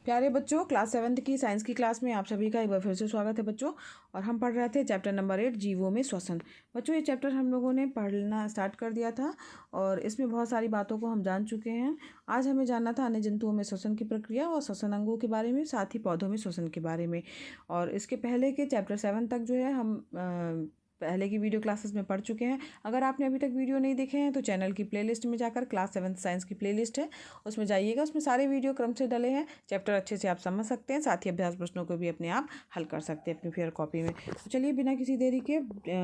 प्यारे बच्चों, class 7th की साइंस की क्लास में आप सभी का एक बार फिर से स्वागत है बच्चों। और हम पढ़ रहे थे चैप्टर नंबर 8 जीवों में श्वसन। बच्चों, ये चैप्टर हम लोगों ने पढ़ना स्टार्ट कर दिया था और इसमें बहुत सारी बातों को हम जान चुके हैं। आज हमें जानना था अन्य जंतुओं में श्वसन की प्रक्रिया और श्वसन अंगों के बारे में, साथ ही पौधों में श्वसन के बारे में। और इसके पहले के चैप्टर 7 तक जो है हम पहले की वीडियो क्लासेस में पढ़ चुके हैं। अगर आपने अभी तक वीडियो नहीं देखे हैं तो चैनल की प्लेलिस्ट में जाकर क्लास 7 साइंस की प्लेलिस्ट है, उसमें जाइएगा। उसमें सारे वीडियो क्रम से डले हैं, चैप्टर अच्छे से आप समझ सकते हैं, साथ ही अभ्यास प्रश्नों को भी अपने आप हल कर सकते हैं अपनी फेयर कॉपी में। तो चलिए बिना किसी देरी के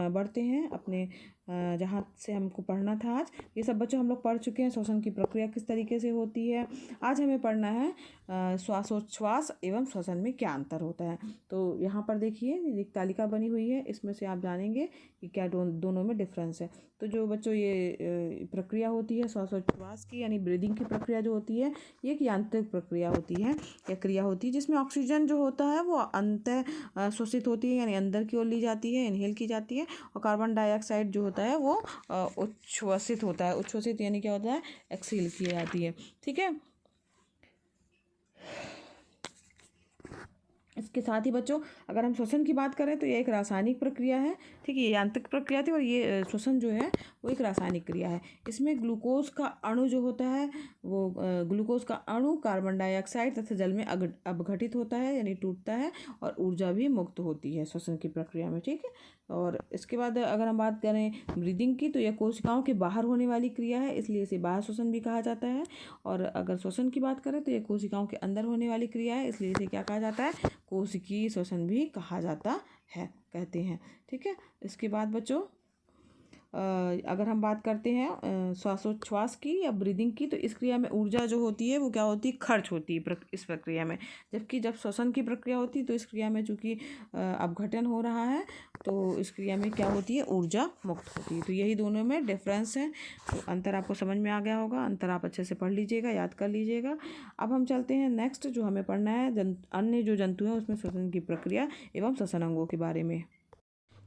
बढ़ते हैं अपने जहाँ से हमको पढ़ना था। आज ये सब बच्चों हम लोग पढ़ चुके हैं, श्वसन की प्रक्रिया किस तरीके से होती है। आज हमें पढ़ना है श्वासोच्छ्वास एवं श्वसन में क्या अंतर होता है। तो यहाँ पर देखिए एक तालिका बनी हुई है, इसमें से आप जानेंगे कि क्या दोनों में डिफरेंस है। तो जो बच्चों ये प्रक्रिया होती है श्वासोच्छ्वास की, यानी ब्रीदिंग की प्रक्रिया जो होती है, ये एक यांत्रिक प्रक्रिया होती है या क्रिया होती है, जिसमें ऑक्सीजन जो होता है वो अंतः श्वसित होती है, यानी अंदर की ओर ली जाती है, इनहेल की जाती है। और कार्बन डाइऑक्साइड जो होता है वो उच्छ्वसित होता है। उच्छ्वसित यानी क्या होता है, एक्सहेल की जाती है। ठीक है, इसके साथ ही बच्चों अगर हम श्वसन की बात करें तो ये एक रासायनिक प्रक्रिया है। ठीक है, ये यांत्रिक प्रक्रिया थी और ये श्वसन जो है वो एक रासायनिक क्रिया है। इसमें ग्लूकोज का अणु जो होता है वो ग्लूकोज का अणु कार्बन डाइऑक्साइड तथा जल में अपघटित होता है, यानी टूटता है, और ऊर्जा भी मुक्त होती है श्वसन की प्रक्रिया में। ठीक है, और इसके बाद अगर हम बात करें ब्रीदिंग की तो यह कोशिकाओं के बाहर होने वाली क्रिया है, इसलिए इसे बाह्य श्वसन भी कहा जाता है। और अगर श्वसन की बात करें तो यह कोशिकाओं के अंदर होने वाली क्रिया है, इसलिए इसे क्या कहा जाता है, कोशिकीय श्वसन भी कहा जाता है, कहते हैं। ठीक है, इसके बाद बच्चों अगर हम बात करते हैं श्वासोच्छ्वास की या ब्रीदिंग की, तो इस क्रिया में ऊर्जा जो होती है वो क्या होती है, खर्च होती है इस प्रक्रिया में। जबकि जब श्वसन की प्रक्रिया होती है तो इस क्रिया में चूँकि अपघटन हो रहा है तो इस क्रिया में क्या होती है, ऊर्जा मुक्त होती है। तो यही दोनों में डिफरेंस है। तो अंतर आपको समझ में आ गया होगा, अंतर आप अच्छे से पढ़ लीजिएगा, याद कर लीजिएगा। अब हम चलते हैं नेक्स्ट, जो हमें पढ़ना है अन्य जो जंतु हैं उसमें श्वसन की प्रक्रिया एवं श्वसन अंगों के बारे में।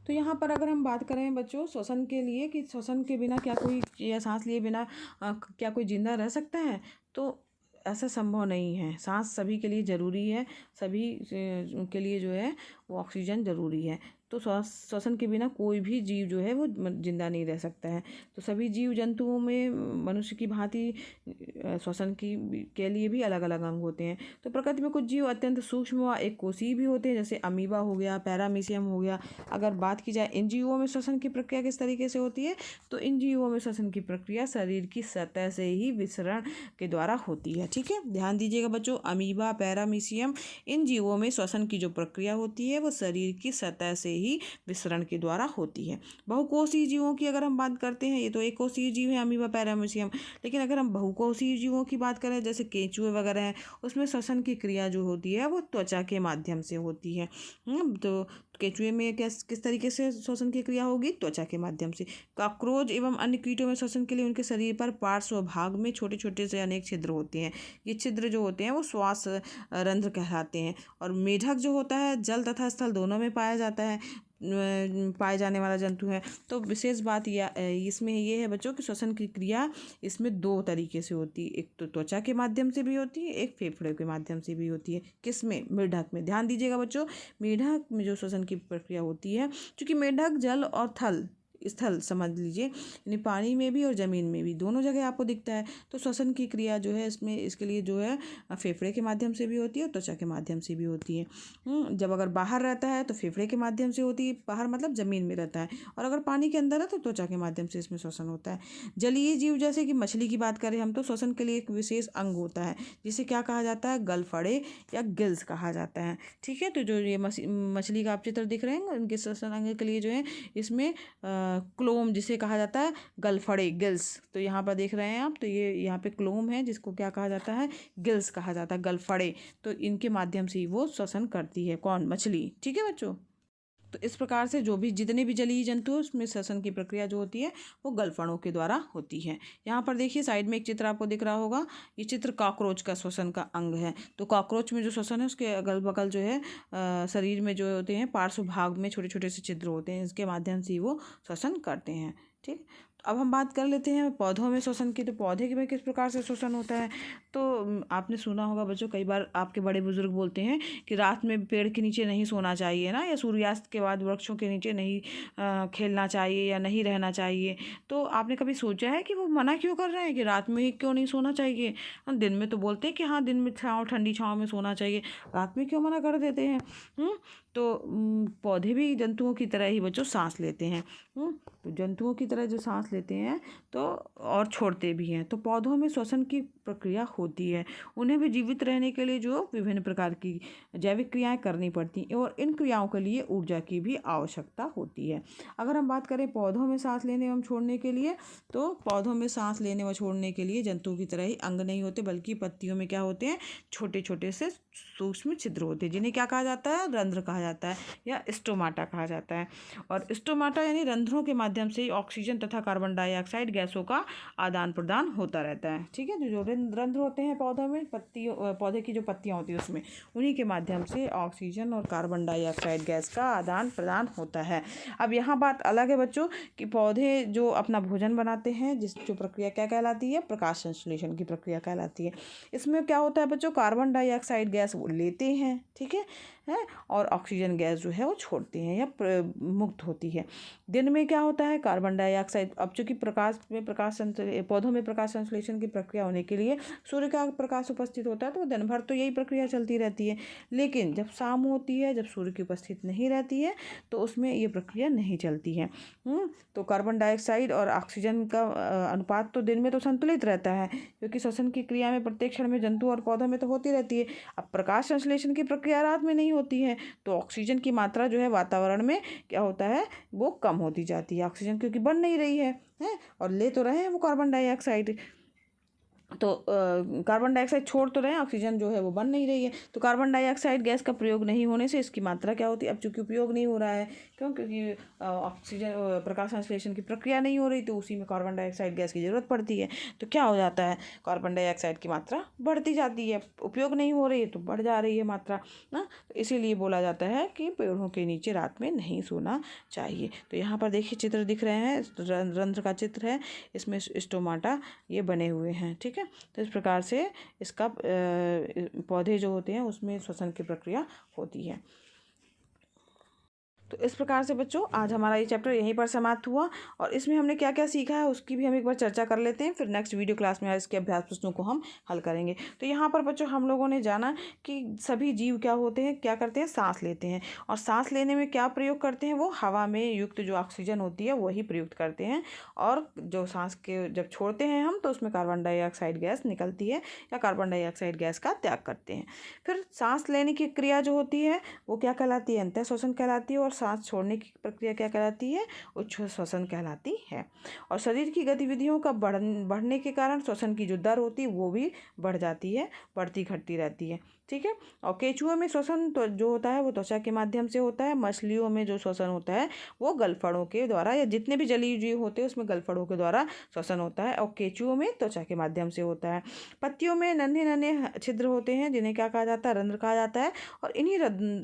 तो यहाँ पर अगर हम बात करें बच्चों श्वसन के लिए कि श्वसन के बिना क्या कोई, या सांस लिए बिना क्या कोई जिंदा रह सकता है, तो ऐसा संभव नहीं है। सांस सभी के लिए ज़रूरी है, सभी के लिए जो है वो ऑक्सीजन ज़रूरी है। तो श्वसन के बिना कोई भी जीव जो है वो जिंदा नहीं रह सकता है। तो सभी जीव जंतुओं में मनुष्य की भांति श्वसन के लिए भी अलग अलग अंग होते हैं। तो प्रकृति में कुछ जीव अत्यंत सूक्ष्म व एक कोशीय भी होते हैं, जैसे अमीबा हो गया, पैरामीशियम हो गया। अगर बात की जाए इन जीवों में श्वसन की प्रक्रिया किस तरीके से होती है, तो इन जीवों में श्वसन की प्रक्रिया शरीर की सतह से ही विसरण के द्वारा होती है। ठीक है, ध्यान दीजिएगा बच्चों, अमीबा, पैरामीशियम, इन जीवों में श्वसन की जो प्रक्रिया होती है वो शरीर की सतह से ही विसरण के द्वारा होती है। बहुकोषीय जीवों की अगर हम बात करते हैं, ये तो एक कोषीय जीव है अमीबा, पैरामीशियम, लेकिन अगर हम बहुकोषीय जीवों की बात करें जैसे केंचुए वगैरह हैं, उसमें श्वसन की क्रिया जो होती है वो त्वचा के माध्यम से होती है। तो केंचुए में किस तरीके से श्वसन की क्रिया होगी, त्वचा के माध्यम से। कॉकरोच एवं अन्य कीटों में श्वसन के लिए उनके शरीर पर पार्श्व भाग में छोटे छोटे से अनेक छिद्र होते हैं। ये छिद्र जो होते हैं वो श्वास रंध्र कहलाते हैं। और मेढक जो होता है जल तथा स्थल दोनों में पाया जाता है, पाए जाने वाला जंतु है। तो विशेष बात इसमें ये है बच्चों कि श्वसन की क्रिया इसमें दो तरीके से होती है, एक तो त्वचा के माध्यम से भी होती है, एक फेफड़े के माध्यम से भी होती है। किसमें, मेढक में। ध्यान दीजिएगा बच्चों, मेढक में जो श्वसन की प्रक्रिया होती है, क्योंकि मेढक जल और स्थल समझ लीजिए, यानी पानी में भी और ज़मीन में भी दोनों जगह आपको दिखता है। तो श्वसन की क्रिया जो है इसमें इसके लिए जो है फेफड़े के माध्यम से भी होती है और त्वचा के माध्यम से भी होती है। जब अगर बाहर रहता है तो फेफड़े के माध्यम से होती है, बाहर मतलब ज़मीन में रहता है, और अगर पानी के अंदर है तो त्वचा के माध्यम से इसमें श्वसन होता है। जलीय जीव जैसे कि मछली की बात करें हम, तो श्वसन के लिए एक विशेष अंग होता है जिसे क्या कहा जाता है, गलफड़े या गिल्स कहा जाता है। ठीक है, तो जो ये मछली का आप चित्र दिख रहे हैं उनके श्वसन अंग के लिए जो है इसमें क्लोम जिसे कहा जाता है, गलफड़े, गिल्स। तो यहाँ पर देख रहे हैं आप, तो ये यहाँ पे क्लोम है जिसको क्या कहा जाता है, गिल्स कहा जाता है, गलफड़े। तो इनके माध्यम से ही वो श्वसन करती है, कौन, मछली। ठीक है बच्चों, तो इस प्रकार से जितने भी जलीय जंतु उसमें श्वसन की प्रक्रिया जो होती है वो गलफड़ों के द्वारा होती है। यहाँ पर देखिए साइड में एक चित्र आपको दिख रहा होगा, ये चित्र कॉकरोच का श्वसन का अंग है। तो कॉकरोच में जो श्वसन है उसके अगल बगल जो है शरीर में जो होते हैं पार्श्व भाग में छोटे छोटे से छिद्र होते हैं, इसके माध्यम से वो श्वसन करते हैं। ठीक, अब हम बात कर लेते हैं पौधों में श्वसन की। तो पौधे में किस प्रकार से श्वसन होता है, तो आपने सुना होगा बच्चों, कई बार आपके बड़े बुजुर्ग बोलते हैं कि रात में पेड़ के नीचे नहीं सोना चाहिए ना, या सूर्यास्त के बाद वृक्षों के नीचे नहीं खेलना चाहिए या नहीं रहना चाहिए। तो आपने कभी सोचा है कि वो मना क्यों कर रहे हैं कि रात में ही क्यों नहीं सोना चाहिए? दिन में तो बोलते हैं कि हाँ दिन में छाँव, ठंडी छाँव में सोना चाहिए, रात में क्यों मना कर देते हैं? तो पौधे भी जंतुओं की तरह ही बच्चों सांस लेते हैं। तो जंतुओं की तरह जो सांस लेते हैं तो और छोड़ते भी हैं। तो पौधों में श्वसन की प्रक्रिया होती है। उन्हें भी जीवित रहने के लिए जो विभिन्न प्रकार की जैविक क्रियाएं करनी पड़ती हैं, और इन क्रियाओं के लिए ऊर्जा की भी आवश्यकता होती है। अगर हम बात करें पौधों में सांस लेने एवं छोड़ने के लिए, तो पौधों में सांस लेने व छोड़ने के लिए जंतुओं की तरह ही अंग नहीं होते, बल्कि पत्तियों में क्या होते हैं, छोटे छोटे से सूक्ष्म छिद्र होते हैं, जिन्हें क्या कहा जाता है, रंध्र कहा जाता है या स्टोमाटा कहा जाता है। और स्टोमाटा यानी रंध्रों के माध्यम से ऑक्सीजन तथा कार्बन डाइऑक्साइड गैसों का आदान प्रदान होता रहता है। ठीक है, जो रंध्र होते हैं पौधों में, पौधे की जो पत्तियां होती है उसमें, उन्हीं के माध्यम से ऑक्सीजन और कार्बन डाइऑक्साइड गैस का आदान प्रदान होता है। अब यहाँ बात अलग है बच्चों कि पौधे जो अपना भोजन बनाते हैं, जिस जो प्रक्रिया क्या कहलाती है, प्रकाश संश्लेषण की प्रक्रिया कहलाती है। इसमें क्या होता है बच्चों, कार्बन डाइऑक्साइड गैस वो लेते हैं, ठीक है, और ऑक्सीजन गैस जो है वो छोड़ते हैं या मुक्त होती है। दिन में क्या होता है, कार्बन डाइऑक्साइड, अब चूँकि पौधों में प्रकाश संश्लेषण की प्रक्रिया होने के लिए सूर्य का प्रकाश उपस्थित होता है, तो दिन भर तो यही प्रक्रिया चलती रहती है। लेकिन जब शाम होती है, जब सूर्य की उपस्थित नहीं रहती है, तो उसमें ये प्रक्रिया नहीं चलती है। तो कार्बन डाइऑक्साइड और ऑक्सीजन का अनुपात तो दिन में तो संतुलित रहता है, क्योंकि श्वसन की क्रिया में प्रत्येक क्षण में जंतु और पौधों में तो होती रहती है। अब प्रकाश संश्लेषण की प्रक्रिया रात में नहीं होती है, तो ऑक्सीजन की मात्रा जो है वातावरण में क्या होता है, वो कम होती जाती है। ऑक्सीजन क्योंकि बन नहीं रही है, और ले तो रहे हैं वो कार्बन डाइऑक्साइड, तो कार्बन डाइऑक्साइड छोड़ तो रहे हैं, ऑक्सीजन जो है वो बन नहीं रही है। तो कार्बन डाइऑक्साइड गैस का प्रयोग नहीं होने से इसकी मात्रा क्या होती है, अब चूँकि उपयोग नहीं हो रहा है, क्योंकि ऑक्सीजन प्रकाश संश्लेषण की प्रक्रिया नहीं हो रही, तो उसी में कार्बन डाइऑक्साइड गैस की ज़रूरत पड़ती है। तो क्या हो जाता है, कार्बन डाइऑक्साइड की मात्रा बढ़ती जाती है, उपयोग नहीं हो रही है तो बढ़ जा रही है मात्रा ना। तो इसीलिए बोला जाता है कि पेड़ों के नीचे रात में नहीं सोना चाहिए। तो यहाँ पर देखिए चित्र दिख रहे हैं, रंध्र का चित्र है, इसमें स्टोमाटा ये बने हुए हैं। ठीक है, तो इस प्रकार से इसका पौधे जो होते हैं उसमें श्वसन की प्रक्रिया होती है। तो इस प्रकार से बच्चों आज हमारा ये चैप्टर यहीं पर समाप्त हुआ, और इसमें हमने क्या क्या सीखा है उसकी भी हम एक बार चर्चा कर लेते हैं। फिर नेक्स्ट वीडियो क्लास में इसके अभ्यास प्रश्नों को हम हल करेंगे। तो यहाँ पर बच्चों हम लोगों ने जाना कि सभी जीव क्या होते हैं, क्या करते हैं, सांस लेते हैं, और सांस लेने में क्या प्रयोग करते हैं, वो हवा में युक्त जो ऑक्सीजन होती है वही प्रयुक्त करते हैं, और जो सांस के जब छोड़ते हैं हम, तो उसमें कार्बन डाइऑक्साइड गैस निकलती है या कार्बन डाइऑक्साइड गैस का त्याग करते हैं। फिर सांस लेने की क्रिया जो होती है वो क्या कहलाती है, अंतः श्वसन कहलाती है, और सांस छोड़ने की प्रक्रिया क्या कहलाती है, उच्छ्वसन श्वसन कहलाती है। और शरीर की गतिविधियों का बढ़ने के कारण श्वसन की जो दर होती है वो भी बढ़ जाती है, बढ़ती घटती रहती है। ठीक है, और केंचुओं में श्वसन तो जो होता है वो त्वचा के माध्यम से होता है। मछलियों में जो श्वसन होता है वो गलफड़ों के द्वारा, या जितने भी जलीय जीव होते हैं उसमें गलफड़ों के द्वारा श्वसन होता है, और केंचुओं में त्वचा के माध्यम से होता है। पत्तियों में नन्हे नन्हे छिद्र होते हैं, जिन्हें क्या कहा जाता है, रंध्र कहा जाता है, और इन्हीं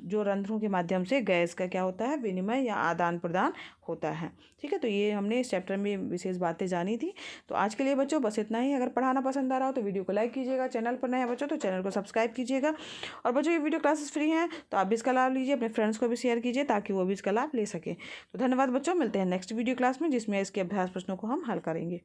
जो रंध्रों के माध्यम से गैस का क्या होता है, विनिमय या आदान प्रदान होता है। ठीक है, तो ये हमने इस चैप्टर में विशेष बातें जानी थी। तो आज के लिए बच्चों बस इतना ही। अगर पढ़ाना पसंद आ रहा हो तो वीडियो को लाइक कीजिएगा, चैनल पर नए हैं बच्चों तो चैनल को सब्सक्राइब कीजिएगा, और बच्चों ये वीडियो क्लासेस फ्री हैं तो आप भी इसका लाभ लीजिए, अपने फ्रेंड्स को भी शेयर कीजिए ताकि वो भी इसका लाभ ले सके। तो धन्यवाद बच्चों, मिलते हैं नेक्स्ट वीडियो क्लास में जिसमें इसके अभ्यास प्रश्नों को हम हल करेंगे।